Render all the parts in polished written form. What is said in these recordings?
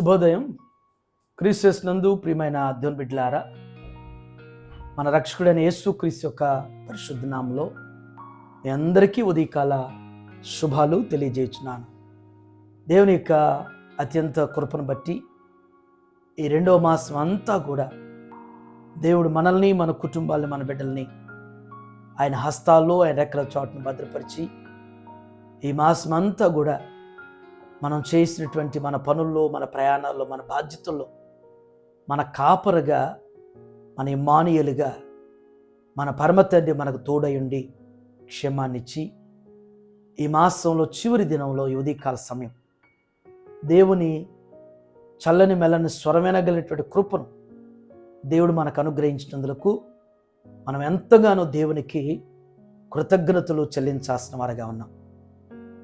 శుభోదయం. క్రీస్తు నందు ప్రియమైన దేవుని బిడ్డలారా, మన రక్షకుడైన యేసు క్రీస్తు యొక్క పరిశుద్ధ నామములో మీ అందరికీ ఉదయకాల శుభాలు తెలియజేస్తున్నాను. దేవుని యొక్క అత్యంత కృపను బట్టి ఈ 2వ మాసం అంతా కూడా దేవుడు మనల్ని, మన కుటుంబాలని, మన బిడ్డల్ని ఆయన హస్తాల్లో, ఆయన రెక్కల చాటును భద్రపరిచి ఈ మాసం అంతా కూడా మనం చేసినటువంటి మన పనుల్లో, మన ప్రయాణాల్లో, మన బాధ్యతల్లో మన కాపరగా, మన ఇమ్మానుయేలుగా, మన పరమ తండ్రి మనకు తోడయుండి క్షేమాన్నిచ్చి ఈ మాసంలో చివరి దినంలో ఈ ఉదయకాల సమయం దేవుని చల్లని మెల్లని స్వరమెనగలిగినటువంటి కృపను దేవుడు మనకు అనుగ్రహించినందుకు మనం ఎంతగానో దేవునికి కృతజ్ఞతలు చెల్లించాల్సిన వారిగా ఉన్నాం.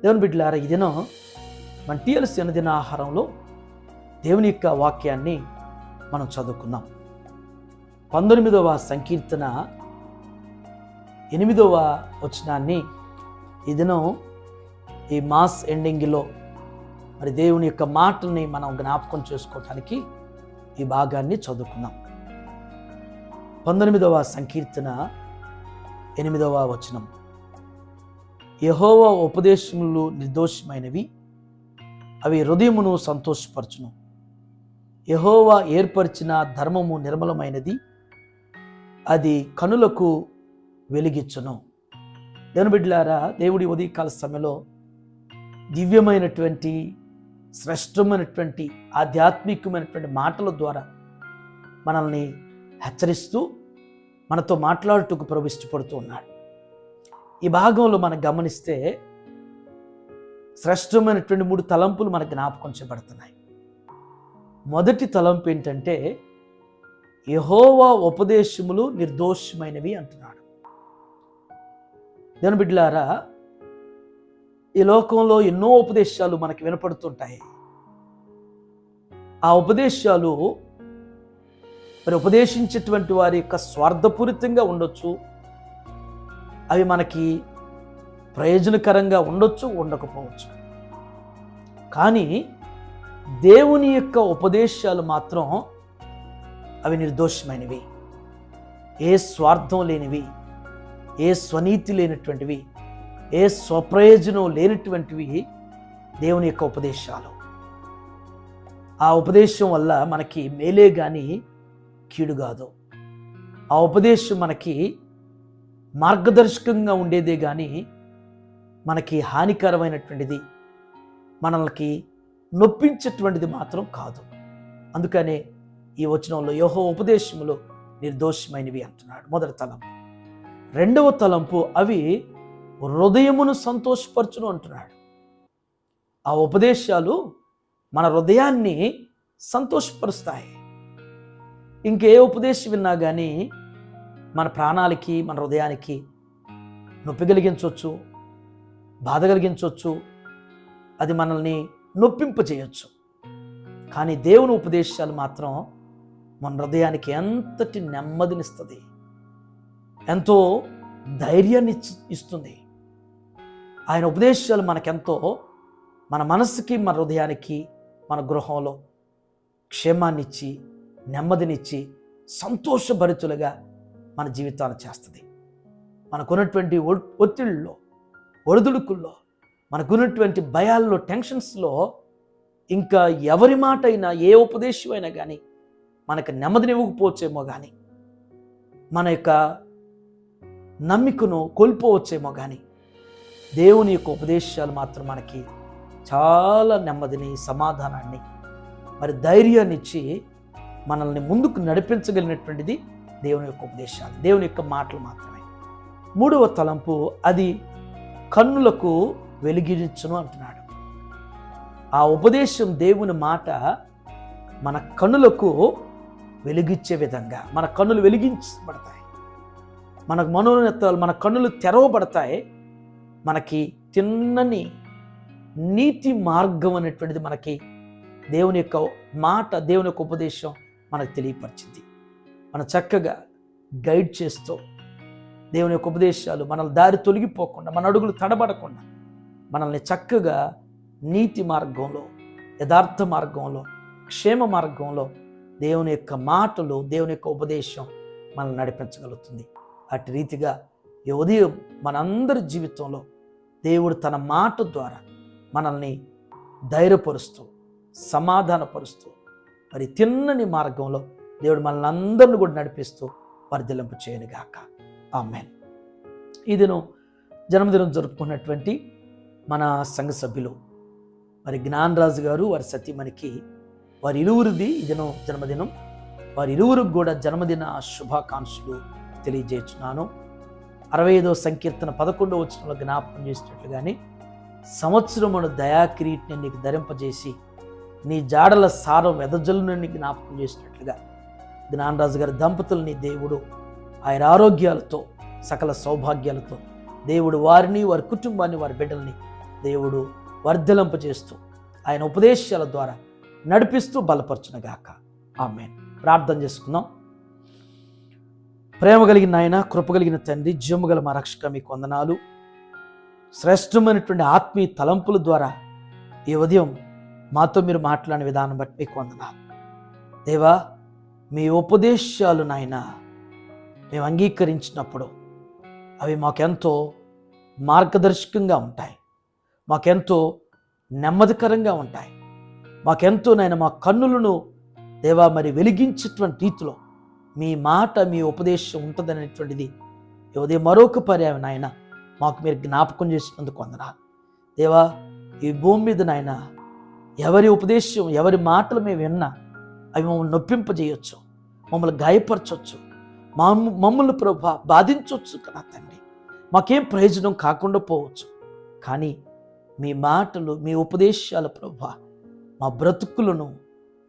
దేవుని బిడ్డలారా, ఈ దినం మన టీఎల్సీ అనుదిన ఆహారంలో దేవుని యొక్క వాక్యాన్ని మనం చదువుకుందాం. 19వ సంకీర్తన 8వ వచనాన్ని ఈ దినం ఈ మాస్ ఎండింగ్లో మరి దేవుని యొక్క మాటల్ని మనం జ్ఞాపకం చేసుకోవటానికి ఈ భాగాన్ని చదువుకుందాం. 19వ సంకీర్తన 8వ వచనం. యెహోవా ఉపదేశములు నిర్దోషమైనవి, అవి హృదయమును సంతోషపరచును. యెహోవా ఏర్పరిచిన ధర్మము నిర్మలమైనది, అది కనులకు వెలిగించును. దేవుని బిడ్డలారా, దేవుడి ఉదయకాల సమయంలో దివ్యమైనటువంటి, శ్రేష్టమైనటువంటి, ఆధ్యాత్మికమైనటువంటి మాటల ద్వారా మనల్ని హెచ్చరిస్తూ మనతో మాట్లాడుటకు ప్రభు ఇష్టపడుతూ ఉన్నాడు. ఈ భాగంలో మనం గమనిస్తే శ్రేష్టమైనటువంటి 3 తలంపులు మనకు జ్ఞాపకం చేయబడుతున్నాయి. మొదటి తలంపు ఏంటంటే యెహోవా ఉపదేశములు నిర్దోషమైనవి అంటున్నాడు. దేవుని బిడ్డలారా, ఈ లోకంలో ఎన్నో ఉపదేశాలు మనకి వినపడుతుంటాయి. ఆ ఉపదేశాలు మరి ఉపదేశించేటువంటి వారి యొక్క స్వార్థపూరితంగా ఉండొచ్చు, అవి మనకి ప్రయోజనకరంగా ఉండొచ్చు, ఉండకపోవచ్చు. కానీ దేవుని యొక్క ఉపదేశాలు మాత్రం అవి నిర్దోషమైనవి, ఏ స్వార్థం లేనివి, ఏ స్వనీతి లేనటువంటివి, ఏ స్వప్రయోజనం లేనటువంటివి దేవుని యొక్క ఉపదేశాలు. ఆ ఉపదేశం వల్ల మనకి మేలే కానీ కీడు కాదు. ఆ ఉపదేశం మనకి మార్గదర్శకంగా ఉండేదే కానీ మనకి హానికరమైనటువంటిది, మనల్ని నొప్పించేటువంటిది మాత్రం కాదు. అందుకనే ఈ వచనంలో యెహోవా ఉపదేశములు నిర్దోషమైనవి అంటున్నాడు. మొదటి తలంపు. 2వ తలంపు, అవి హృదయమును సంతోషపరచును అంటున్నాడు. ఆ ఉపదేశాలు మన హృదయాన్ని సంతోషపరుస్తాయి. ఇంకే ఉపదేశం విన్నా కానీ మన ప్రాణాలకి, మన హృదయానికి నొప్పి కలిగించవచ్చు, బాధ కలిగించవచ్చు, అది మనల్ని నొప్పింపజేయచ్చు. కానీ దేవుని ఉపదేశాలు మాత్రం మన హృదయానికి ఎంతటి నెమ్మదినిస్తుంది, ఎంతో ధైర్యాన్ని ఇస్తుంది. ఆయన ఉపదేశాలు మనకెంతో మన మనసుకి, మన హృదయానికి, మన గృహంలో క్షేమాన్నిచ్చి, నెమ్మదినిచ్చి, సంతోషభరితులుగా మన జీవితాన్ని చేస్తుంది. మనకున్నటువంటి ఒత్తిళ్ళలో, ఒడిదుడుకుల్లో, మనకున్నటువంటి భయాల్లో, టెన్షన్స్లో ఇంకా ఎవరి మాట అయినా, ఏ ఉపదేశం అయినా కానీ మనకు నెమ్మదినివ్వకపోవచ్చేమో, కానీ మన యొక్క నమ్మికను కోల్పోవచ్చేమో, కానీ దేవుని యొక్క ఉపదేశాలు మాత్రం మనకి చాలా నెమ్మదిని, సమాధానాన్ని, మరి ధైర్యాన్ని ఇచ్చి మనల్ని ముందుకు నడిపించగలిగినటువంటిది దేవుని యొక్క ఉపదేశాలు, దేవుని యొక్క మాటలు మాత్రమే. 3వ తలంపు, అది కన్నులకు వెలిగించును అంటున్నాడు. ఆ ఉపదేశం, దేవుని మాట మన కన్నులకు వెలిగించే విధంగా, మన కన్నులు వెలిగించబడతాయి, మన మనోనేత్రాలు, మన కన్నులు తెరవబడతాయి. మనకి తిన్నని నీతి మార్గం అనేటువంటిది మనకి దేవుని యొక్క మాట, దేవుని యొక్క ఉపదేశం మనకు తెలియపరిచింది. మనం చక్కగా గైడ్ చేస్తూ దేవుని యొక్క ఉపదేశాలు మనల్ని దారి తొలగిపోకుండా, మన అడుగులు తడబడకుండా మనల్ని చక్కగా నీతి మార్గంలో, యథార్థ మార్గంలో, క్షేమ మార్గంలో దేవుని యొక్క మాటలు, దేవుని యొక్క ఉపదేశం మనల్ని నడిపించగలుగుతుంది. అటు రీతిగా ఈ ఉదయం మనందరి జీవితంలో దేవుడు తన మాట ద్వారా మనల్ని ధైర్యపరుస్తూ, సమాధానపరుస్తూ, మరి తిన్నని మార్గంలో దేవుడు మనల్ని అందరిని కూడా నడిపిస్తూ వర్ధిల్లింపు చేయనుగాక. ఆమేన్. ఈ దినం జన్మదినం జరుపుకున్నటువంటి మన సంఘ సభ్యులు మరి జ్ఞానరాజు గారు, వారి సతీమణికి, వారి ఇరువురిది ఈ దినం జన్మదినం. వారి ఇరువురికి కూడా జన్మదిన శుభాకాంక్షలు తెలియజేస్తున్నాను. 65వ సంకీర్తన 11వ వచనంలో జ్ఞాపకం చేసినట్లుగానే, సంవత్సరమును దయాకిరీటిని నీకు ధరింపజేసి నీ జాడల సారం వెదజల్లుని జ్ఞాపకం చేసినట్లుగా జ్ఞానరాజు గారి దంపతుల్ని దేవుడు ఆయన ఆరోగ్యాలతో, సకల సౌభాగ్యాలతో దేవుడు వారిని, వారి కుటుంబాన్ని, వారి బిడ్డల్ని దేవుడు వర్ధిల్లింపజేస్తూ ఆయన ఉపదేశాల ద్వారా నడిపిస్తూ బలపరచునుగాక. ఆమేన్. ప్రార్థన చేసుకుందాం. ప్రేమ కలిగిన ఆయన, కృప కలిగిన తండ్రి, జీవము గల మా రక్షక, మీకు వందనాలు. శ్రేష్టమైనటువంటి ఆత్మీయ తలంపుల ద్వారా ఈ ఉదయం మాతో మీరు మాట్లాడిన విధానం బట్టి మీకు వందనాలు దేవా. మీ ఉపదేశాలు నాయన మేము అంగీకరించినప్పుడు అవి మాకెంతో మార్గదర్శకంగా ఉంటాయి, మాకెంతో నెమ్మదికరంగా ఉంటాయి, మాకెంతో నాయన మా కన్నులను దేవా మరి వెలిగించేటువంటి రీతిలో మీ మాట, మీ ఉపదేశం ఉంటుందనేటువంటిది ఉదయం మరొక పర్యాయం నాయన మాకు మీరు జ్ఞాపకం చేసినందుకు వందనాలు దేవా. ఈ భూమి మీద నాయన ఎవరి ఉపదేశం, ఎవరి మాటలు మేము విన్నా అవి మమ్మల్ని నొప్పింపజేయొచ్చు, మమ్మల్ని గాయపరచవచ్చు, మమ్మల్ని ప్రభా బాధించవచ్చు కదా తండ్రి. మాకేం ప్రయోజనం కాకుండా పోవచ్చు. కానీ మీ మాటలు, మీ ఉపదేశాల ప్రభా మా బ్రతుకులను,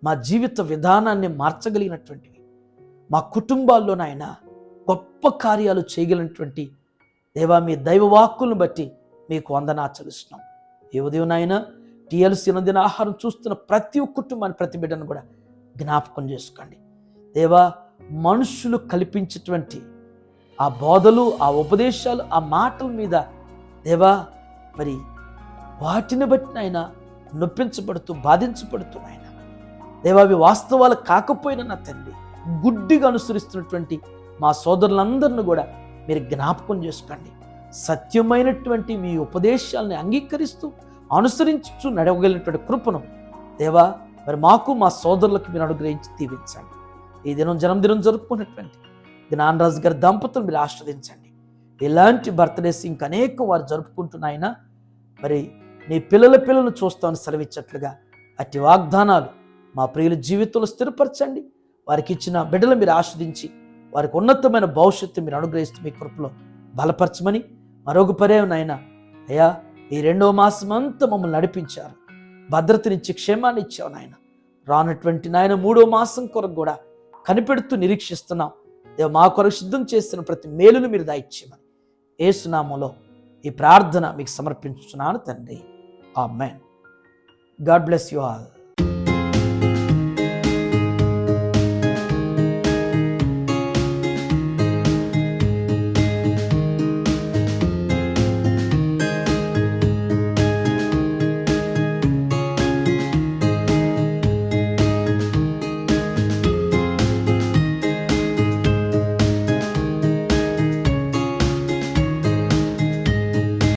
మా జీవిత విధానాన్ని మార్చగలిగినటువంటివి, మా కుటుంబాల్లో నాయన గొప్ప కార్యాలు చేయగలిగినటువంటి దేవా మీ దైవవాక్కులను బట్టి మీకు వందనాచరిస్తున్నాం. ఈ ఉదయం నాయన టీఎల్సీ దిన ఆహారం చూస్తున్న ప్రతి కుటుంబాన్ని, ప్రతి బిడ్డను కూడా జ్ఞాపకం చేసుకోండి దేవా. మనుషులు కల్పించేటువంటి ఆ బోధలు, ఆ ఉపదేశాలు, ఆ మాటల మీద దేవా మరి వాటిని బట్టి నాయన నొప్పించబడుతూ, బాధించబడుతూ నాయన దేవా అవి వాస్తవాలు కాకపోయినా నా తండ్రి గుడ్డిగా అనుసరిస్తున్నటువంటి మా సోదరులందరినీ కూడా మీరు జ్ఞాపకం చేసుకోండి. సత్యమైనటువంటి మీ ఉపదేశాలని అంగీకరిస్తూ అనుసరించు నడవగలిగినటువంటి కృపను దేవా మరి మాకు, మా సోదరులకు మీరు అనుగ్రహించి దీవించండి. ఈ దినం జన్మదినం జరుపుకున్నటువంటి జ్ఞానరాజు గారి దంపతులు మీరు ఆస్వాదించండి. ఇలాంటి బర్త్డేస్ ఇంకా అనేక వారు జరుపుకుంటున్నాయినా మరి నీ పిల్లలను చూస్తామని సెలవిచ్చట్లుగా అట్టి వాగ్దానాలు మా ప్రియుల జీవితంలో స్థిరపరచండి. వారికి ఇచ్చిన బిడ్డలు మీరు ఆస్వాదించి వారికి ఉన్నతమైన భవిష్యత్తు మీరు అనుగ్రహిస్తూ మీ కృపలో బలపరచమని మరొక పర్యాయం నాయన అయ్యా ఈ 2వ మాసం అంతా మమ్మల్ని నడిపించారు, భద్రతనిచ్చి క్షేమాన్ని ఇచ్చావు నాయన. రానటువంటి నాయన 3వ మాసం కొరకు కూడా కనిపెడుతూ నిరీక్షిస్తున్నాం దేవ. మా కొరకు సిద్ధం చేస్తున్న ప్రతి మేలును మీరు దయచేయమని యేసు నామములో ఈ ప్రార్థన మీకు సమర్పించుచున్నాను తండ్రి. ఆమేన్. God bless you all.